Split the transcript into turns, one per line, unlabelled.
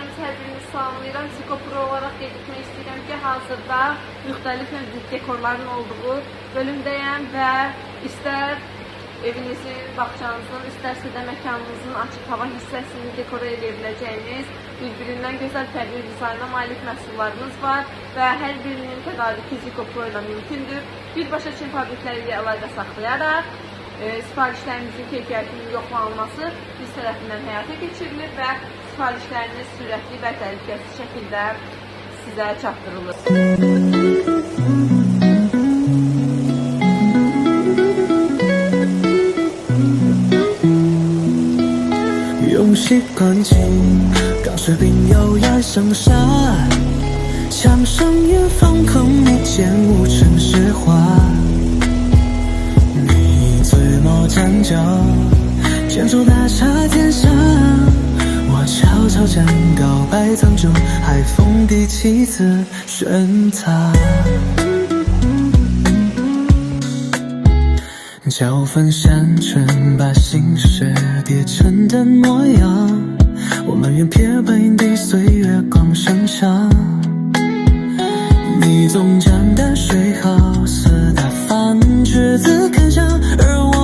izləyicilərimiz hər birini salamlayıram. Zikopro olaraq qeyd etmək istəyirəm ki, hazırda müxtəlif dekorların olduğu bölümdəyəm və istər evinizin, bağçanızın, istərsə də məkanınızın açıq hava hissəsini dekora edə biləcəyiniz bir-birindən gözəl fərqli dizayna malik məhsullarımız var və hər birinin tədarükü Zikopro ilə mümkündür. Birbaşa Çin fabrikləri ilə əlaqə saxlayaraq sifarişlərimizin keyfiyyətinin yoxlanılması biz tərəfindən həyata keçirilir və sifarişləriniz sürətli və təhlükəsiz şəkildə sizə çatdırılır.
用习惯紧，钢水瓶优雅上下，墙上也放空一件无尘石画。你嘴毛站脚，建筑大厦天下，我悄悄将告白藏中，还封第七次选他。脚粉山城，把心事叠成的模样，我们愿撇背地岁月光生长。你总将淡水好似大帆橛子看向，而我